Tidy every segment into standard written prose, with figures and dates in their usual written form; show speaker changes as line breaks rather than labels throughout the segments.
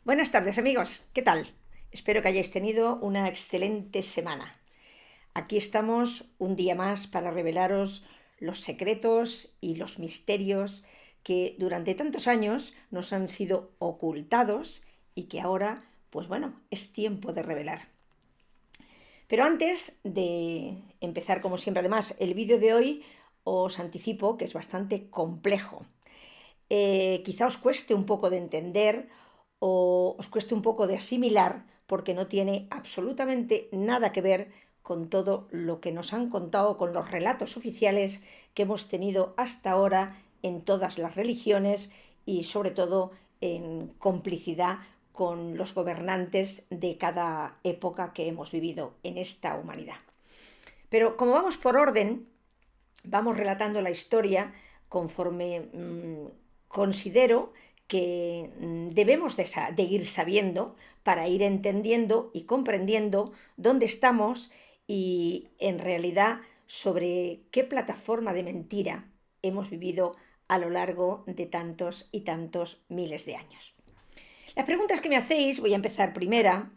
Buenas tardes amigos, ¿qué tal? Espero que hayáis tenido una excelente semana. Aquí estamos un día más para revelaros los secretos y los misterios que durante tantos años nos han sido ocultados y que ahora, pues bueno, es tiempo de revelar. Pero antes de empezar, como siempre, además, el vídeo de hoy os anticipo que es bastante complejo. Quizá os cueste un poco de entender o os cueste un poco de asimilar porque no tiene absolutamente nada que ver con todo lo que nos han contado, con los relatos oficiales que hemos tenido hasta ahora en todas las religiones y sobre todo en complicidad con los gobernantes de cada época que hemos vivido en esta humanidad. Pero como vamos por orden, vamos relatando la historia conforme considero que debemos de ir sabiendo para ir entendiendo y comprendiendo dónde estamos y en realidad sobre qué plataforma de mentira hemos vivido a lo largo de tantos y tantos miles de años. Las preguntas que me hacéis, voy a empezar primera,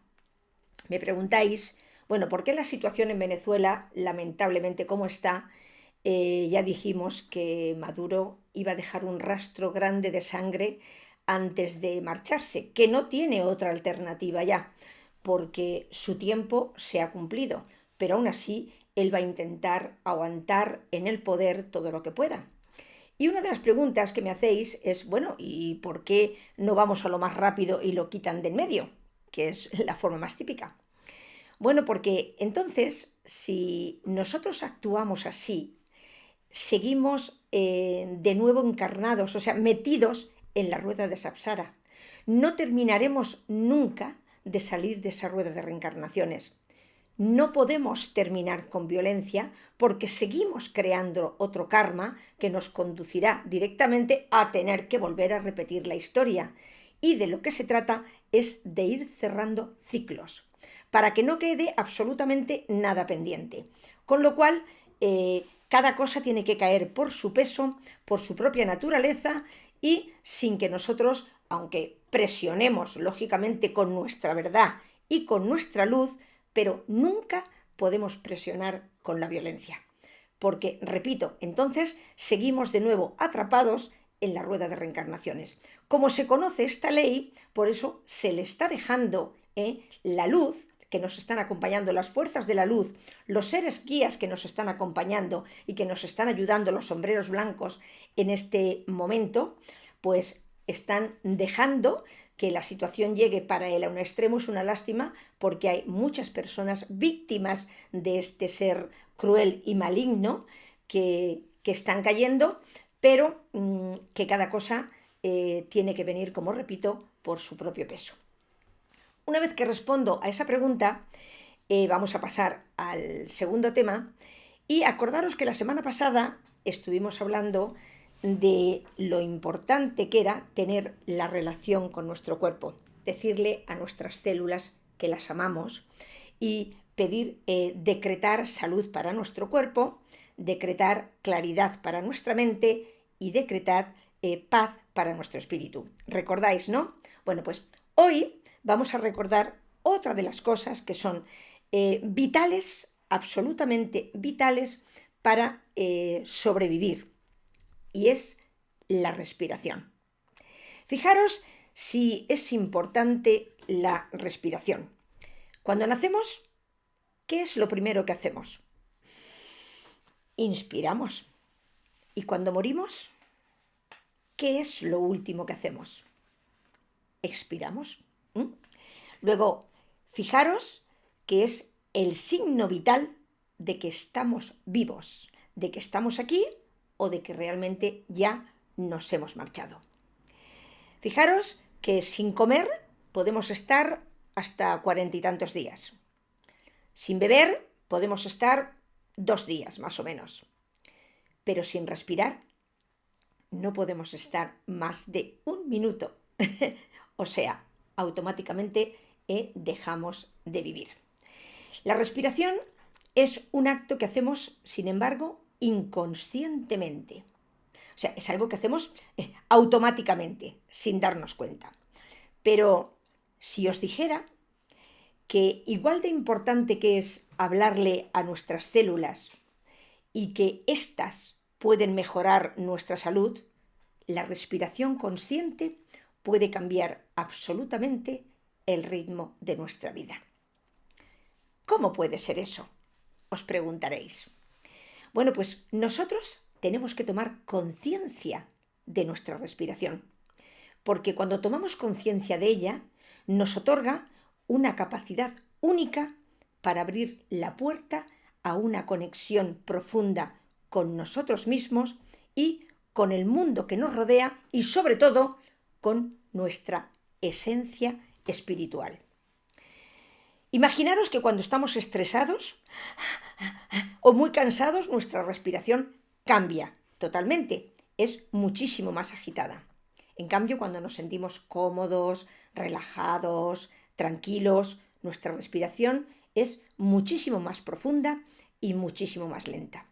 me preguntáis, bueno, ¿por qué la situación en Venezuela, lamentablemente como está? Ya dijimos que Maduro iba a dejar un rastro grande de sangre antes de marcharse, que no tiene otra alternativa ya, porque su tiempo se ha cumplido, pero aún así él va a intentar aguantar en el poder todo lo que pueda. Y una de las preguntas que me hacéis es, bueno, ¿y por qué no vamos a lo más rápido y lo quitan del medio? Que es la forma más típica. Bueno, porque entonces, si nosotros actuamos así, seguimos de nuevo encarnados, o sea, metidos en la rueda de Sapsara. No terminaremos nunca de salir de esa rueda de reencarnaciones. No podemos terminar con violencia porque seguimos creando otro karma que nos conducirá directamente a tener que volver a repetir la historia. Y de lo que se trata es de ir cerrando ciclos para que no quede absolutamente nada pendiente. Con lo cual, cada cosa tiene que caer por su peso, por su propia naturaleza y sin que nosotros, aunque presionemos lógicamente con nuestra verdad y con nuestra luz, pero nunca podemos presionar con la violencia. Porque, repito, entonces seguimos de nuevo atrapados en la rueda de reencarnaciones. Como se conoce esta ley, por eso se le está dejando la luz, que nos están acompañando, las fuerzas de la luz, los seres guías que nos están acompañando y que nos están ayudando, los sombreros blancos en este momento, pues están dejando que la situación llegue para él a un extremo. Es una lástima porque hay muchas personas víctimas de este ser cruel y maligno que están cayendo, pero que cada cosa tiene que venir, como repito, por su propio peso. Una vez que respondo a esa pregunta, vamos a pasar al segundo tema. Y acordaros que la semana pasada estuvimos hablando de lo importante que era tener la relación con nuestro cuerpo, decirle a nuestras células que las amamos y pedir, decretar salud para nuestro cuerpo, decretar claridad para nuestra mente y decretar paz para nuestro espíritu. ¿Recordáis, no? Bueno, pues hoy vamos a recordar otra de las cosas que son vitales, absolutamente vitales para sobrevivir, y es la respiración. Fijaros si es importante la respiración. Cuando nacemos, ¿qué es lo primero que hacemos? Inspiramos. Y cuando morimos, ¿qué es lo último que hacemos? Expiramos. ¿Mm? Luego, fijaros que es el signo vital de que estamos vivos, de que estamos aquí o de que realmente ya nos hemos marchado. Fijaros que sin comer podemos estar hasta 40 y tantos días. Sin beber podemos estar 2 días más o menos. Pero sin respirar no podemos estar más de 1 minuto. O sea, automáticamente dejamos de vivir. La respiración es un acto que hacemos, sin embargo, inconscientemente. O sea, es algo que hacemos automáticamente, sin darnos cuenta. Pero Si os dijera que igual de importante que es hablarle a nuestras células y que éstas pueden mejorar nuestra salud, la respiración consciente puede cambiar absolutamente el ritmo de nuestra vida. ¿Cómo puede ser eso?, os preguntaréis. Bueno, pues nosotros tenemos que tomar conciencia de nuestra respiración, porque cuando tomamos conciencia de ella, nos otorga una capacidad única para abrir la puerta a una conexión profunda con nosotros mismos y con el mundo que nos rodea y sobre todo con nuestra esencia espiritual. Imaginaros que cuando estamos estresados o muy cansados, nuestra respiración cambia totalmente, es muchísimo más agitada. En cambio, cuando nos sentimos cómodos, relajados, tranquilos, nuestra respiración es muchísimo más profunda y muchísimo más lenta.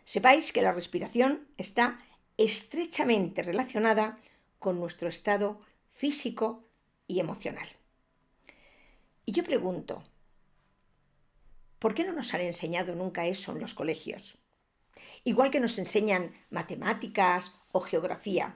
Sepáis que la respiración está estrechamente relacionada con nuestro estado físico y emocional. Y yo pregunto, ¿por qué no nos han enseñado nunca eso en los colegios? Igual que nos enseñan matemáticas o geografía.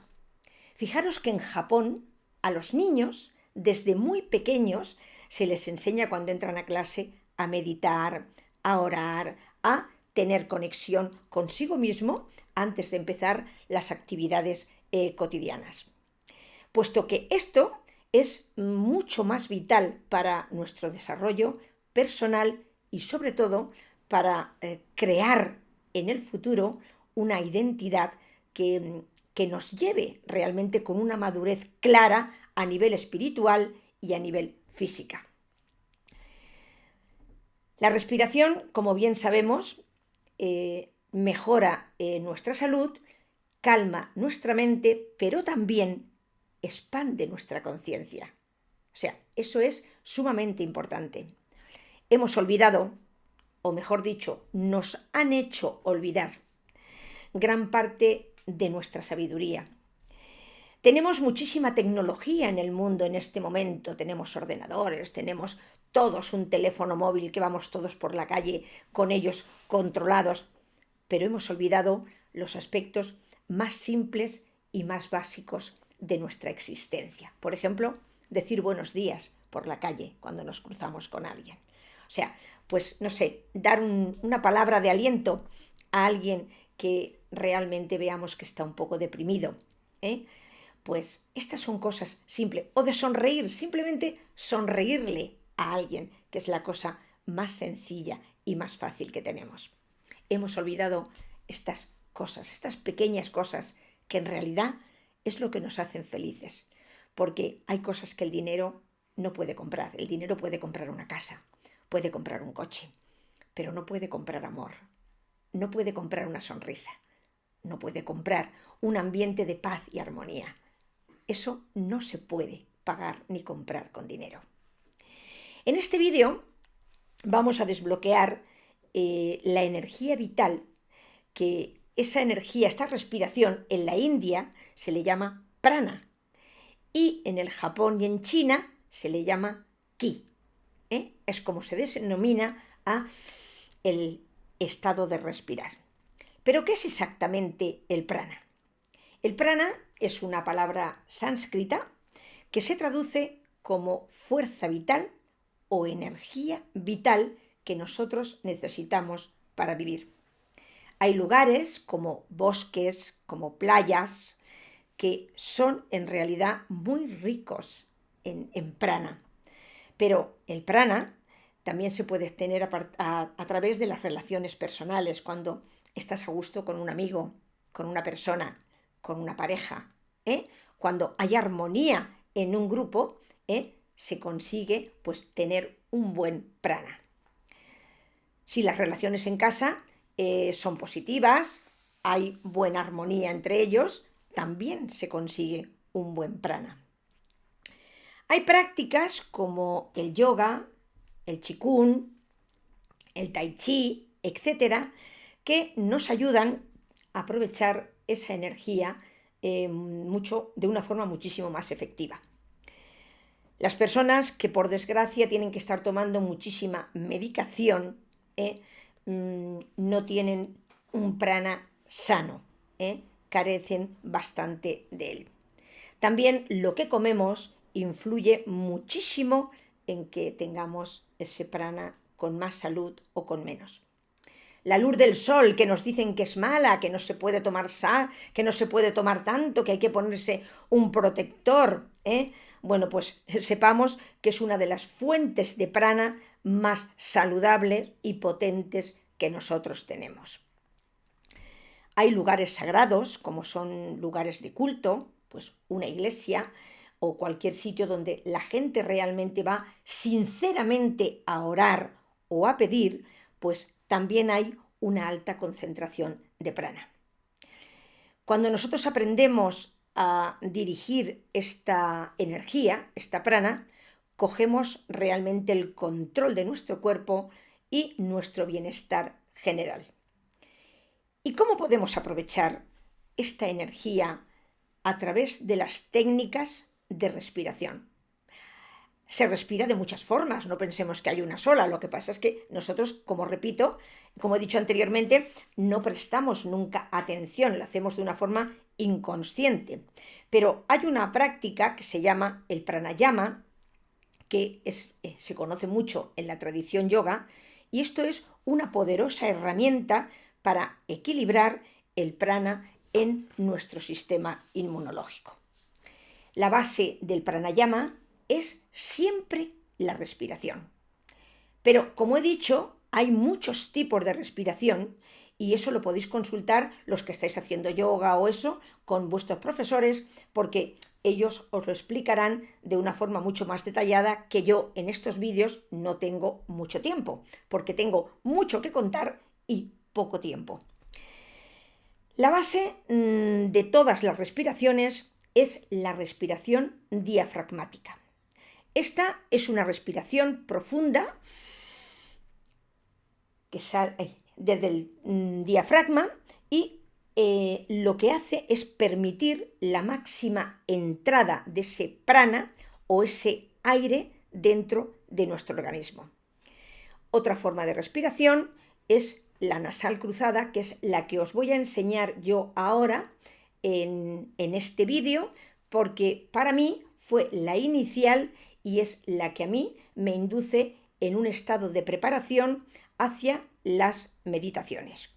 Fijaros que en Japón a los niños, desde muy pequeños, se les enseña cuando entran a clase a meditar, a orar, a tener conexión consigo mismo antes de empezar las actividades cotidianas. Puesto que esto es mucho más vital para nuestro desarrollo personal y sobre todo para crear en el futuro una identidad que nos lleve realmente con una madurez clara a nivel espiritual y a nivel física. La respiración, como bien sabemos, mejora nuestra salud, calma nuestra mente, pero también expande nuestra conciencia. O sea, eso es sumamente importante. Hemos olvidado, o mejor dicho, nos han hecho olvidar gran parte de nuestra sabiduría. Tenemos muchísima tecnología en el mundo en este momento, tenemos ordenadores, tenemos todos un teléfono móvil que vamos todos por la calle con ellos controlados, pero hemos olvidado los aspectos más simples y más básicos de nuestra existencia. Por ejemplo, decir buenos días por la calle cuando nos cruzamos con alguien. O sea, pues no sé, dar una palabra de aliento a alguien que realmente veamos que está un poco deprimido, Pues estas son cosas simples. O de sonreír, simplemente sonreírle a alguien, que es la cosa más sencilla y más fácil que tenemos. Hemos olvidado estas cosas, estas pequeñas cosas que en realidad es lo que nos hacen felices, porque hay cosas que el dinero no puede comprar. El dinero puede comprar una casa, puede comprar un coche, pero no puede comprar amor, no puede comprar una sonrisa, no puede comprar un ambiente de paz y armonía. Eso no se puede pagar ni comprar con dinero. En este vídeo vamos a desbloquear la energía vital, que esa energía, esta respiración, en la India se le llama prana y en el Japón y en China se le llama ki. Es como se denomina a el estado de respirar. ¿Pero qué es exactamente el prana? El prana es una palabra sánscrita que se traduce como fuerza vital o energía vital que nosotros necesitamos para vivir. Hay lugares como bosques, como playas, que son en realidad muy ricos en prana. Pero el prana también se puede tener a través de las relaciones personales, cuando estás a gusto con un amigo, con una persona, con una pareja. Cuando hay armonía en un grupo, se consigue pues tener un buen prana. Si las relaciones en casa son positivas, hay buena armonía entre ellos, también se consigue un buen prana. Hay prácticas como el yoga, el qigong, el tai chi, etcétera, que nos ayudan a aprovechar esa energía de una forma muchísimo más efectiva. Las personas que por desgracia tienen que estar tomando muchísima medicación, no tienen un prana sano, carecen bastante de él. También lo que comemos influye muchísimo en que tengamos ese prana con más salud o con menos. La luz del sol, que nos dicen que es mala, que no se puede tomar que no se puede tomar tanto, que hay que ponerse un protector, bueno, pues sepamos que es una de las fuentes de prana más saludables y potentes que nosotros tenemos. Hay lugares sagrados, como son lugares de culto, pues una iglesia o cualquier sitio donde la gente realmente va sinceramente a orar o a pedir, pues también hay una alta concentración de prana. Cuando nosotros aprendemos a dirigir esta energía, esta prana, cogemos realmente el control de nuestro cuerpo y nuestro bienestar general. ¿Y cómo podemos aprovechar esta energía a través de las técnicas de respiración? Se respira de muchas formas, no pensemos que hay una sola, lo que pasa es que nosotros, como repito, como he dicho anteriormente, no prestamos nunca atención, lo hacemos de una forma inconsciente. Pero hay una práctica que se llama el pranayama, que se conoce mucho en la tradición yoga, y esto es una poderosa herramienta para equilibrar el prana en nuestro sistema inmunológico. La base del pranayama es siempre la respiración. Pero, como he dicho, hay muchos tipos de respiración y eso lo podéis consultar los que estáis haciendo yoga o eso con vuestros profesores, porque ellos os lo explicarán de una forma mucho más detallada, que yo en estos vídeos no tengo mucho tiempo, porque tengo mucho que contar y poco tiempo. La base de todas las respiraciones es la respiración diafragmática. Esta es una respiración profunda que sale desde el diafragma y lo que hace es permitir la máxima entrada de ese prana o ese aire dentro de nuestro organismo. Otra forma de respiración es la nasal cruzada, que es la que os voy a enseñar yo ahora en este vídeo, porque para mí fue la inicial y es la que a mí me induce en un estado de preparación hacia las meditaciones,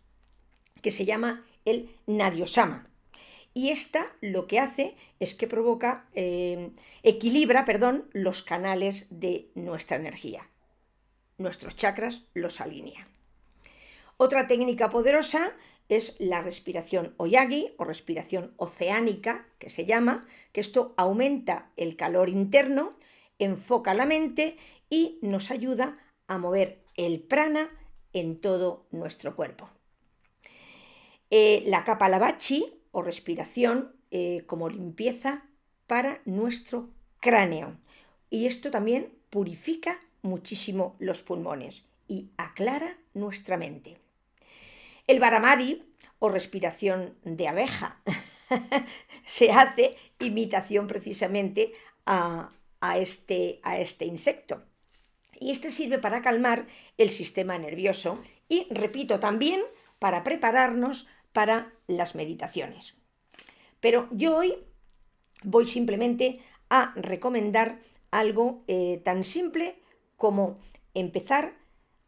que se llama el Nadiosama. Y esta lo que hace es que equilibra los canales de nuestra energía. Nuestros chakras los alinea. Otra técnica poderosa es la respiración Oyagi o respiración oceánica, que se llama, que esto aumenta el calor interno, enfoca la mente y nos ayuda a mover el prana en todo nuestro cuerpo. La Kapalabhati o respiración como limpieza para nuestro cráneo. Y esto también purifica muchísimo los pulmones y aclara nuestra mente. El Bharamari o respiración de abeja se hace imitación precisamente a este insecto. Y este sirve para calmar el sistema nervioso y, repito, también para prepararnos para las meditaciones. Pero yo hoy voy simplemente a recomendar algo tan simple como empezar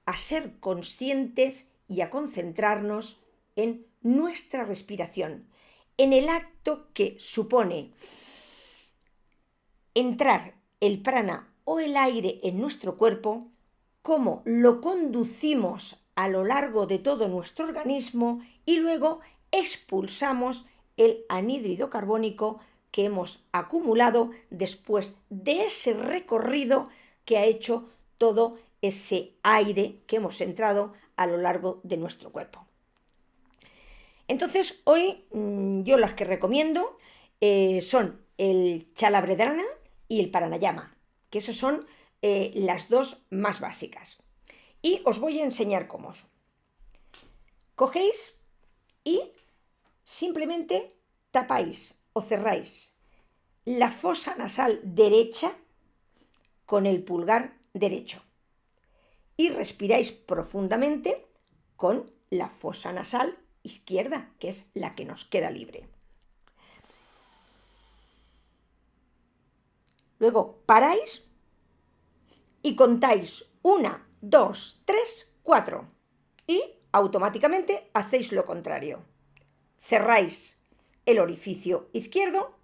a ser conscientes y a concentrarnos en nuestra respiración, en el acto que supone entrar el prana o el aire en nuestro cuerpo, cómo lo conducimos a lo largo de todo nuestro organismo y luego expulsamos el anhídrido carbónico que hemos acumulado después de ese recorrido que ha hecho todo ese aire que hemos entrado a lo largo de nuestro cuerpo. Entonces, hoy yo las que recomiendo son el Chalabredana y el Pranayama, que esas son las dos más básicas. Y os voy a enseñar cómo. Cogéis y simplemente tapáis o cerráis la fosa nasal derecha con el pulgar derecho y respiráis profundamente con la fosa nasal izquierda, que es la que nos queda libre. Luego paráis y contáis 1, 2, 3, 4 y automáticamente hacéis lo contrario. Cerráis el orificio izquierdo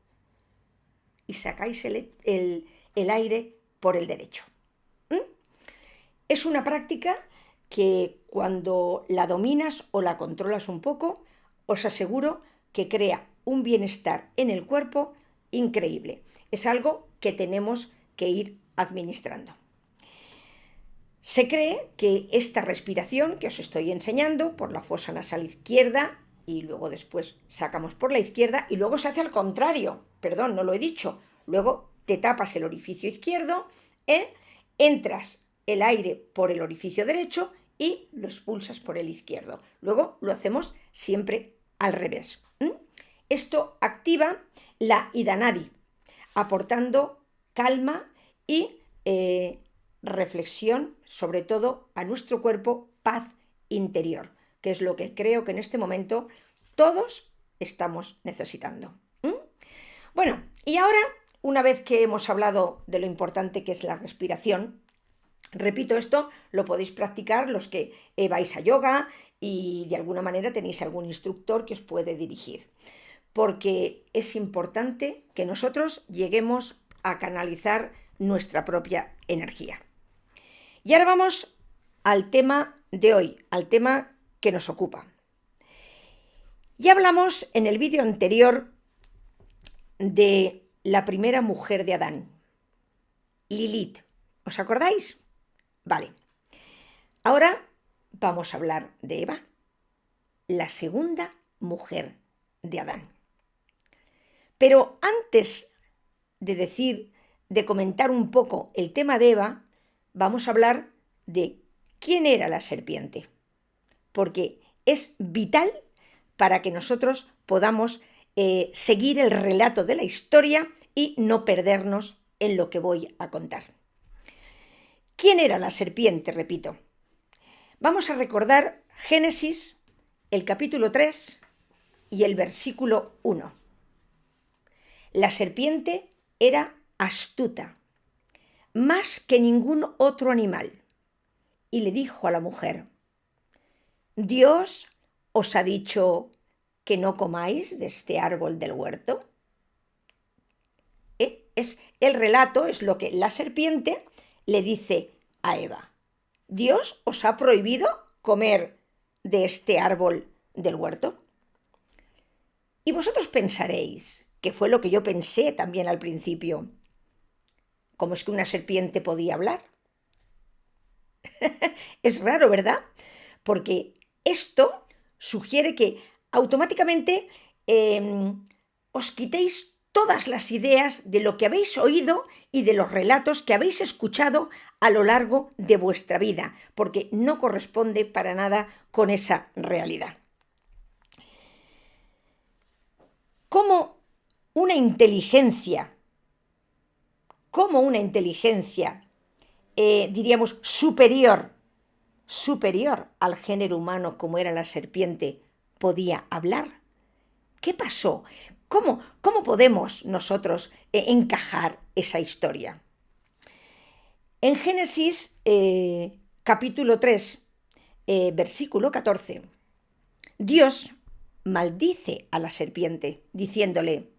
y sacáis el aire por el derecho. Es una práctica que cuando la dominas o la controlas un poco, os aseguro que crea un bienestar en el cuerpo increíble. Es algo que tenemos que ir administrando. Se cree que esta respiración que os estoy enseñando por la fosa nasal izquierda y luego después sacamos por la izquierda y luego se hace al contrario, perdón, no lo he dicho, luego te tapas el orificio izquierdo, entras el aire por el orificio derecho y lo expulsas por el izquierdo. Luego lo hacemos siempre al revés. Esto activa la Ida Nadi, aportando calma y reflexión, sobre todo a nuestro cuerpo, paz interior, que es lo que creo que en este momento todos estamos necesitando. Bueno, y ahora, una vez que hemos hablado de lo importante que es la respiración, repito, esto lo podéis practicar los que vais a yoga y de alguna manera tenéis algún instructor que os puede dirigir, porque es importante que nosotros lleguemos a canalizar nuestra propia energía. Y ahora vamos al tema de hoy, al tema que nos ocupa. Ya hablamos en el vídeo anterior de la primera mujer de Adán, Lilith. ¿Os acordáis? Vale. Ahora vamos a hablar de Eva, la segunda mujer de Adán. Pero antes de comentar un poco el tema de Eva, vamos a hablar de quién era la serpiente, porque es vital para que nosotros podamos seguir el relato de la historia y no perdernos en lo que voy a contar. ¿Quién era la serpiente? Repito. Vamos a recordar Génesis, el capítulo 3 y el versículo 1. La serpiente era astuta, más que ningún otro animal, y le dijo a la mujer: ¿Dios os ha dicho que no comáis de este árbol del huerto? Es el relato, es lo que la serpiente le dice a Eva. ¿Dios os ha prohibido comer de este árbol del huerto? Y vosotros pensaréis, que fue lo que yo pensé también al principio, ¿cómo es que una serpiente podía hablar? Es raro, ¿verdad? Porque esto sugiere que automáticamente os quitéis todas las ideas de lo que habéis oído y de los relatos que habéis escuchado a lo largo de vuestra vida, porque no corresponde para nada con esa realidad. ¿Cómo una inteligencia, diríamos, superior al género humano como era la serpiente, podía hablar? ¿Qué pasó? ¿Cómo podemos nosotros encajar esa historia? En Génesis capítulo 3, versículo 14, Dios maldice a la serpiente, diciéndole: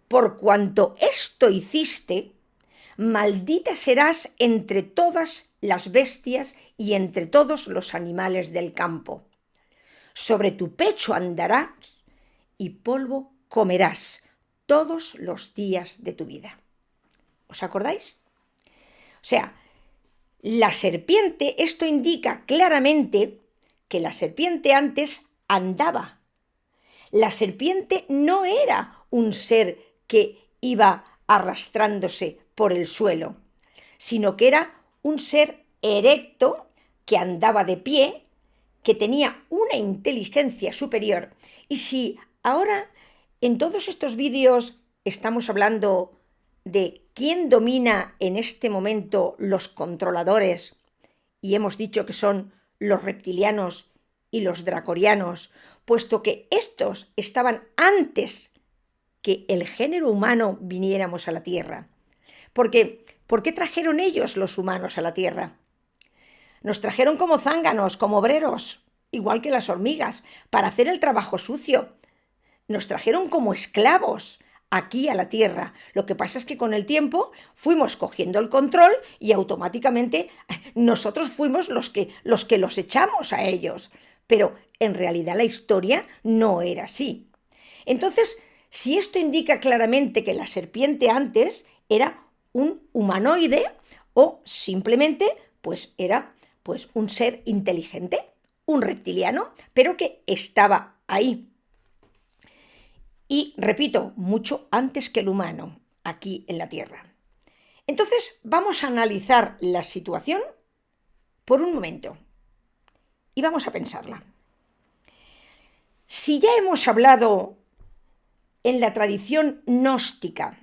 por cuanto esto hiciste, maldita serás entre todas las bestias y entre todos los animales del campo. Sobre tu pecho andarás y polvo comerás todos los días de tu vida. ¿Os acordáis? O sea, la serpiente, esto indica claramente que la serpiente antes andaba. La serpiente no era un ser que iba arrastrándose por el suelo, sino que era un ser erecto que andaba de pie, que tenía una inteligencia superior. Y si ahora en todos estos vídeos estamos hablando de quién domina en este momento los controladores, y hemos dicho que son los reptilianos y los dracorianos, puesto que estos estaban antes que el género humano viniéramos a la Tierra. Porque, ¿por qué trajeron ellos los humanos a la Tierra? Nos trajeron como zánganos, como obreros, igual que las hormigas, para hacer el trabajo sucio. Nos trajeron como esclavos aquí a la Tierra. Lo que pasa es que con el tiempo fuimos cogiendo el control y automáticamente nosotros fuimos los que los echamos a ellos. Pero en realidad la historia no era así. Entonces, si esto indica claramente que la serpiente antes era un humanoide o simplemente pues era pues un ser inteligente, un reptiliano, pero que estaba ahí. Y repito, mucho antes que el humano, aquí en la Tierra. Entonces, vamos a analizar la situación por un momento y vamos a pensarla. Si ya hemos hablado en la tradición gnóstica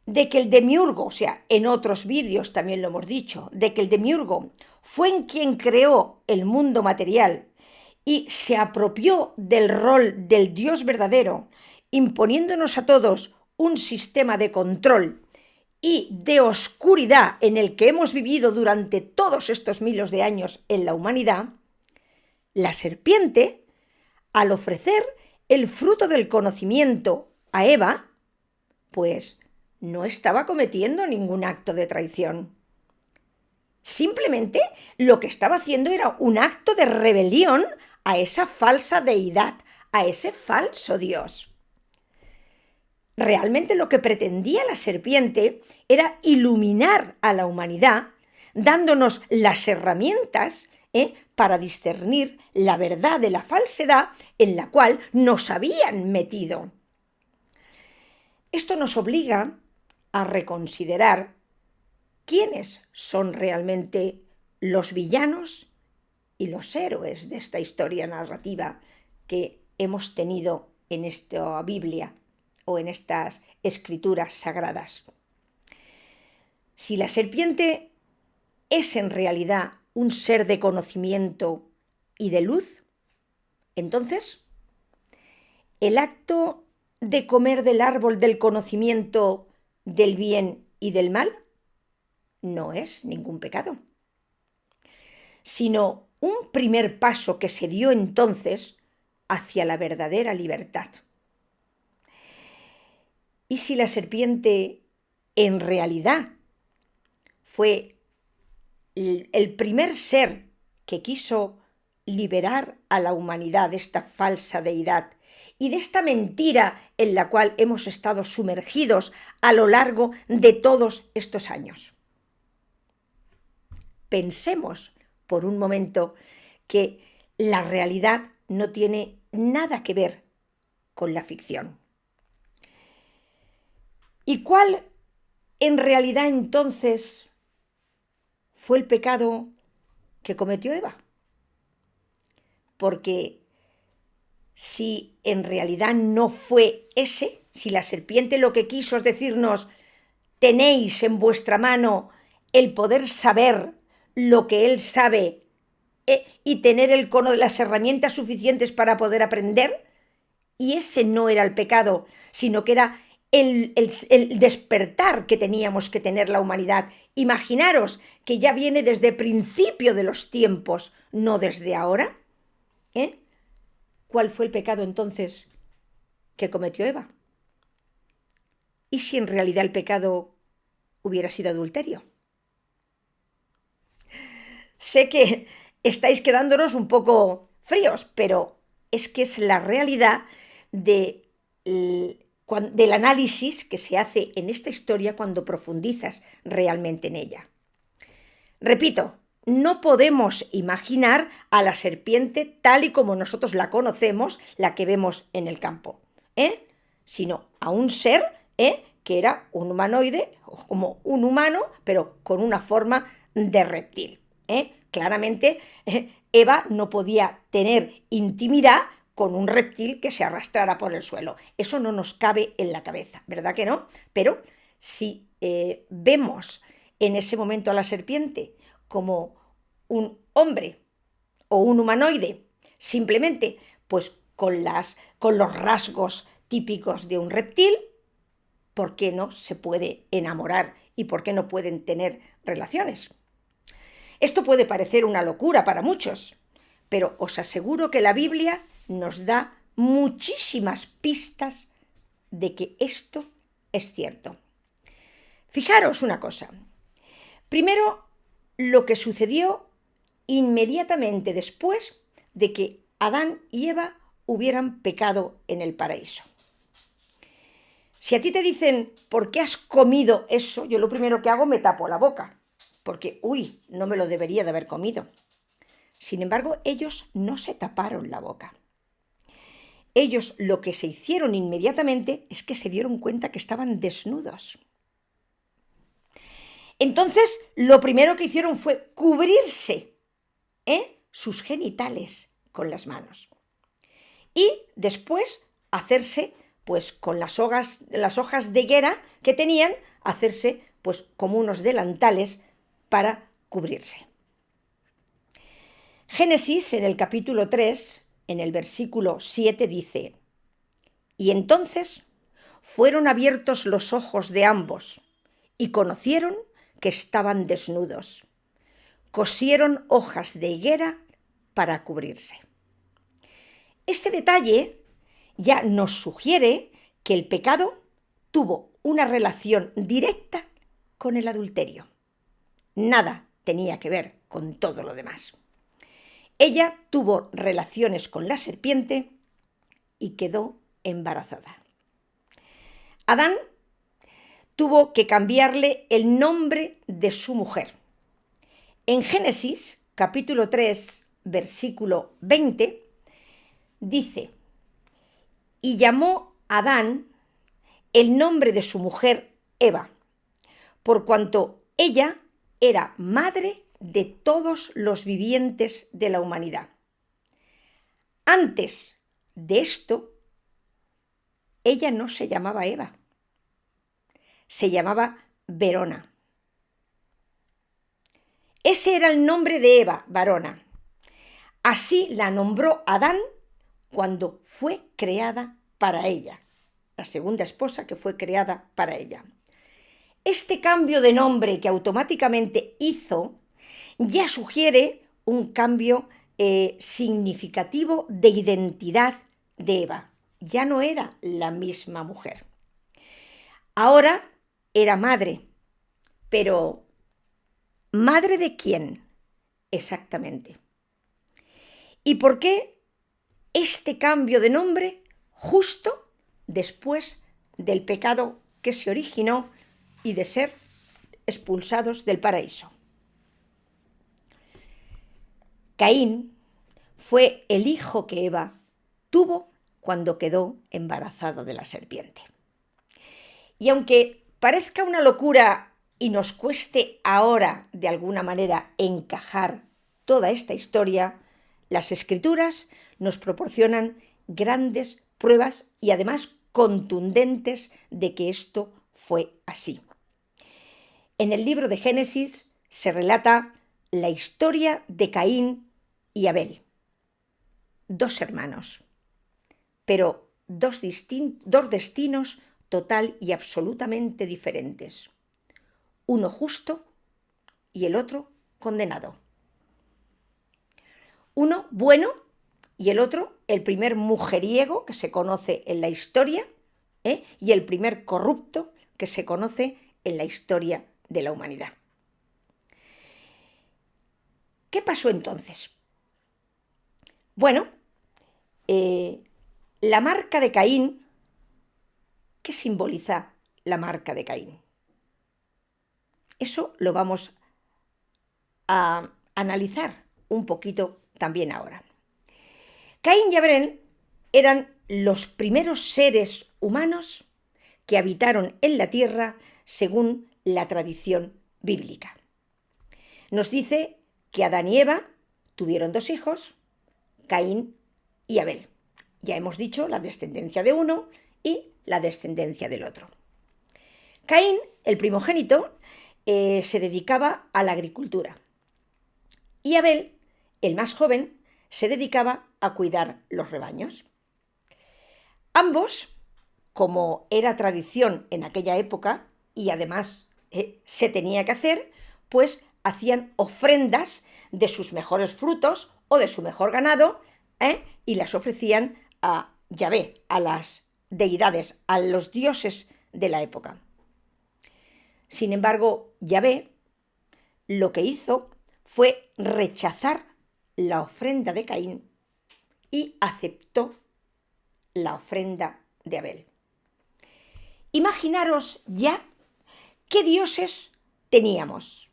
de que el demiurgo, o sea, en otros vídeos también lo hemos dicho, de que el demiurgo fue en quien creó el mundo material y se apropió del rol del Dios verdadero, imponiéndonos a todos un sistema de control y de oscuridad en el que hemos vivido durante todos estos miles de años en la humanidad, la serpiente, al ofrecer el fruto del conocimiento a Eva, pues no estaba cometiendo ningún acto de traición. Simplemente lo que estaba haciendo era un acto de rebelión a esa falsa deidad, a ese falso Dios. Realmente lo que pretendía la serpiente era iluminar a la humanidad, dándonos las herramientas para discernir la verdad de la falsedad en la cual nos habían metido. Esto nos obliga a reconsiderar quiénes son realmente los villanos y los héroes de esta historia narrativa que hemos tenido en esta Biblia o en estas escrituras sagradas. Si la serpiente es en realidad un ser de conocimiento y de luz, entonces el acto de comer del árbol del conocimiento del bien y del mal no es ningún pecado, sino un primer paso que se dio entonces hacia la verdadera libertad. ¿Y si la serpiente en realidad fue el primer ser que quiso liberar a la humanidad de esta falsa deidad y de esta mentira en la cual hemos estado sumergidos a lo largo de todos estos años? Pensemos por un momento que la realidad no tiene nada que ver con la ficción. ¿Y cuál en realidad entonces fue el pecado que cometió Eva? Porque si en realidad no fue ese, si la serpiente lo que quiso es decirnos, tenéis en vuestra mano el poder saber lo que él sabe y tener las herramientas suficientes para poder aprender, y ese no era el pecado, sino que era el despertar que teníamos que tener la humanidad. Imaginaros que ya viene desde el principio de los tiempos, no desde ahora. ¿Cuál fue el pecado entonces que cometió Eva? ¿Y si en realidad el pecado hubiera sido adulterio? Sé que estáis quedándonos un poco fríos, pero es que es la realidad del análisis que se hace en esta historia cuando profundizas realmente en ella. Repito, no podemos imaginar a la serpiente tal y como nosotros la conocemos, la que vemos en el campo, sino a un ser que era un humanoide, como un humano, pero con una forma de reptil. Claramente, Eva no podía tener intimidad con un reptil que se arrastrara por el suelo. Eso no nos cabe en la cabeza, ¿verdad que no? Pero si vemos en ese momento a la serpiente como un hombre o un humanoide, simplemente pues con los rasgos típicos de un reptil, ¿por qué no se puede enamorar y por qué no pueden tener relaciones? Esto puede parecer una locura para muchos, pero os aseguro que la Biblia nos da muchísimas pistas de que esto es cierto. Fijaros una cosa. Primero, lo que sucedió inmediatamente después de que Adán y Eva hubieran pecado en el paraíso. Si a ti te dicen, ¿por qué has comido eso? Yo lo primero que hago me tapo la boca, porque, no me lo debería de haber comido. Sin embargo, ellos no se taparon la boca. Ellos lo que se hicieron inmediatamente es que se dieron cuenta que estaban desnudos. Entonces, lo primero que hicieron fue cubrirse sus genitales con las manos. Y después hacerse, pues con las hojas de higuera que tenían, hacerse pues como unos delantales para cubrirse. Génesis, en el capítulo 3, en el versículo 7, dice: y entonces fueron abiertos los ojos de ambos y conocieron que estaban desnudos. Cosieron hojas de higuera para cubrirse. Este detalle ya nos sugiere que el pecado tuvo una relación directa con el adulterio. Nada tenía que ver con todo lo demás. Ella tuvo relaciones con la serpiente y quedó embarazada. Adán tuvo que cambiarle el nombre de su mujer. En Génesis, capítulo 3, versículo 20, dice: y llamó Adán el nombre de su mujer Eva, por cuanto ella era madre de todos los vivientes de la humanidad. Antes de esto, ella no se llamaba Eva, se llamaba Verona. Ese era el nombre de Eva, varona. Así la nombró Adán cuando fue creada para ella, la segunda esposa que fue creada para ella. Este cambio de nombre que automáticamente hizo ya sugiere un cambio significativo de identidad de Eva. Ya no era la misma mujer. Ahora era madre, pero ¿madre de quién exactamente? ¿Y por qué este cambio de nombre justo después del pecado que se originó y de ser expulsados del paraíso? Caín fue el hijo que Eva tuvo cuando quedó embarazada de la serpiente. Y aunque parezca una locura y nos cueste ahora de alguna manera encajar toda esta historia, las Escrituras nos proporcionan grandes pruebas y además contundentes de que esto fue así. En el libro de Génesis se relata la historia de Caín y Abel, dos hermanos, pero dos destinos total y absolutamente diferentes. Uno justo y el otro condenado. Uno bueno y el otro el primer mujeriego que se conoce en la historia, y el primer corrupto que se conoce en la historia de la humanidad. ¿Qué pasó entonces? Bueno, la marca de Caín, ¿qué simboliza la marca de Caín? Eso lo vamos a analizar un poquito también ahora. Caín y Abel eran los primeros seres humanos que habitaron en la tierra según la tradición bíblica. Nos dice que Adán y Eva tuvieron dos hijos, Caín y Abel. Ya hemos dicho la descendencia de uno y la descendencia del otro. Caín, el primogénito, se dedicaba a la agricultura y Abel, el más joven, se dedicaba a cuidar los rebaños. Ambos, como era tradición en aquella época y además se tenía que hacer, pues hacían ofrendas de sus mejores frutos o de su mejor ganado y las ofrecían a Yahvé, a las deidades, a los dioses de la época. Sin embargo, Yahvé lo que hizo fue rechazar la ofrenda de Caín y aceptó la ofrenda de Abel. Imaginaros ya qué dioses teníamos.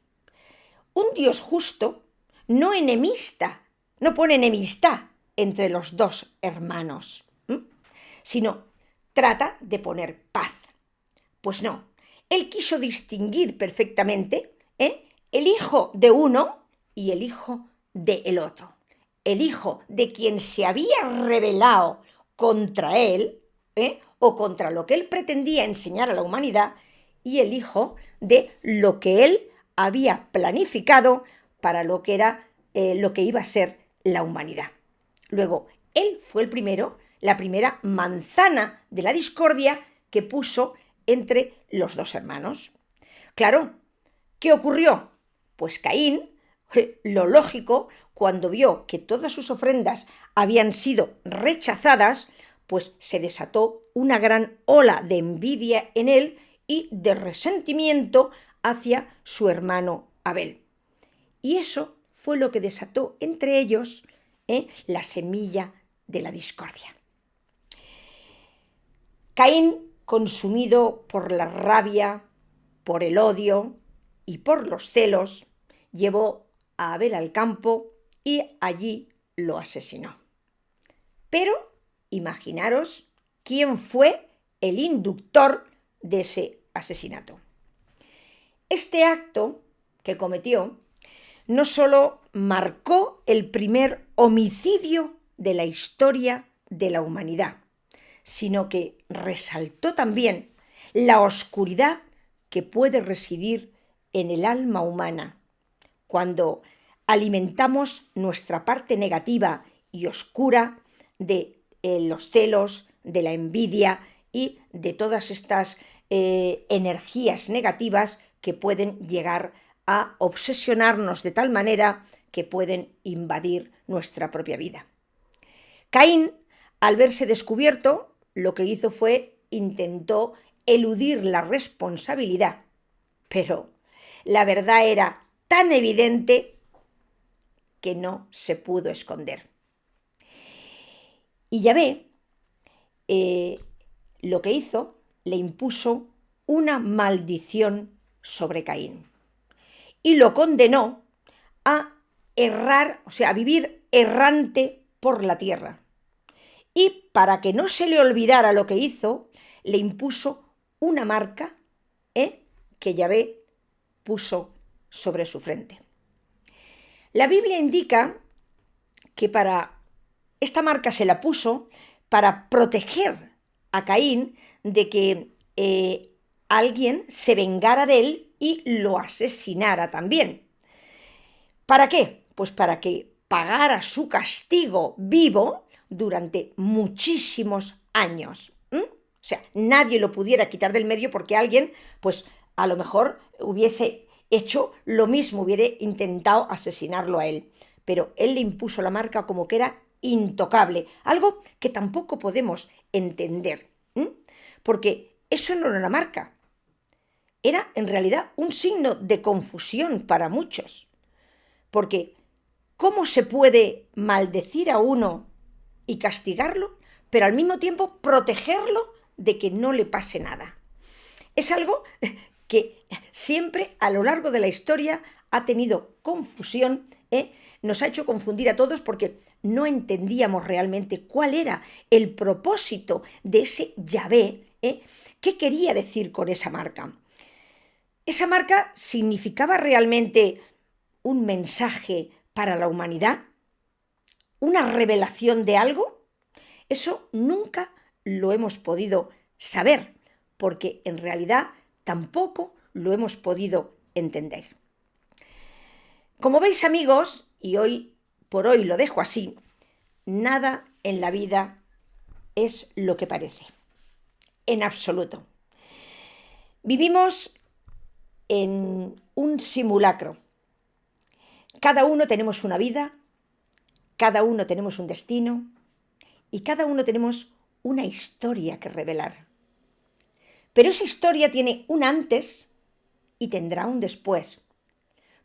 Un Dios justo no enemista, no pone enemistad entre los dos hermanos, sino trata de poner paz. Pues no, él quiso distinguir perfectamente el hijo de uno y el hijo del otro. El hijo de quien se había rebelado contra él, o contra lo que él pretendía enseñar a la humanidad, y el hijo de lo que él había planificado para lo que era lo que iba a ser la humanidad. Luego, él fue el primero, la primera manzana de la discordia que puso entre los dos hermanos. Claro, ¿qué ocurrió? Pues Caín, lo lógico, cuando vio que todas sus ofrendas habían sido rechazadas, pues se desató una gran ola de envidia en él y de resentimiento hacia su hermano Abel. Y eso fue lo que desató entre ellos la semilla de la discordia. Caín, consumido por la rabia, por el odio y por los celos, llevó a Abel al campo y allí lo asesinó. Pero imaginaros quién fue el inductor de ese asesinato. Este acto que cometió no solo marcó el primer homicidio de la historia de la humanidad, sino que resaltó también la oscuridad que puede residir en el alma humana cuando alimentamos nuestra parte negativa y oscura de los celos, de la envidia y de todas estas energías negativas que pueden llegar a obsesionarnos de tal manera que pueden invadir nuestra propia vida. Caín, al verse descubierto, lo que hizo fue intentó eludir la responsabilidad, pero la verdad era tan evidente que no se pudo esconder. Y Yahvé lo que hizo, le impuso una maldición sobre Caín y lo condenó a errar, o sea, a vivir errante por la tierra. Y para que no se le olvidara lo que hizo, le impuso una marca que Yahvé puso sobre su frente. La Biblia indica que esta marca se la puso para proteger a Caín de que alguien se vengara de él y lo asesinara también. ¿Para qué? Pues para que pagara su castigo vivo durante muchísimos años. O sea, nadie lo pudiera quitar del medio porque alguien, pues a lo mejor hubiese hecho lo mismo, hubiera intentado asesinarlo a él. Pero él le impuso la marca como que era intocable, algo que tampoco podemos entender, porque eso no era una marca, era en realidad un signo de confusión para muchos, porque ¿cómo se puede maldecir a uno y castigarlo, pero al mismo tiempo protegerlo de que no le pase nada? Es algo que siempre a lo largo de la historia ha tenido confusión, nos ha hecho confundir a todos porque no entendíamos realmente cuál era el propósito de ese Yahvé, qué quería decir con esa marca. ¿Esa marca significaba realmente un mensaje para la humanidad? ¿Una revelación de algo? Eso nunca lo hemos podido saber, porque en realidad tampoco lo hemos podido entender. Como veis, amigos, y hoy por hoy lo dejo así, nada en la vida es lo que parece, en absoluto. Vivimos en un simulacro. Cada uno tenemos una vida, cada uno tenemos un destino y cada uno tenemos una historia que revelar. Pero esa historia tiene un antes y tendrá un después.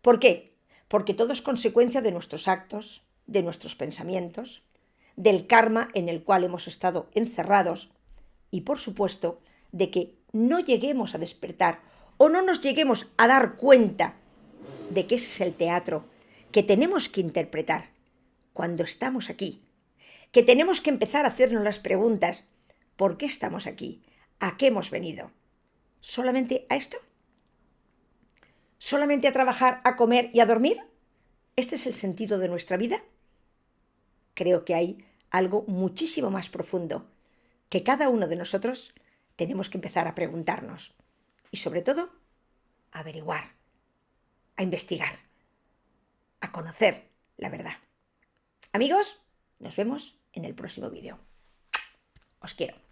¿Por qué? Porque todo es consecuencia de nuestros actos, de nuestros pensamientos, del karma en el cual hemos estado encerrados y, por supuesto, de que no lleguemos a despertar o no nos lleguemos a dar cuenta de que ese es el teatro que tenemos que interpretar cuando estamos aquí, que tenemos que empezar a hacernos las preguntas: ¿por qué estamos aquí? ¿A qué hemos venido? ¿Solamente a esto? ¿Solamente a trabajar, a comer y a dormir? ¿Este es el sentido de nuestra vida? Creo que hay algo muchísimo más profundo que cada uno de nosotros tenemos que empezar a preguntarnos y, sobre todo, a averiguar, a investigar, a conocer la verdad. Amigos, nos vemos en el próximo vídeo. Os quiero.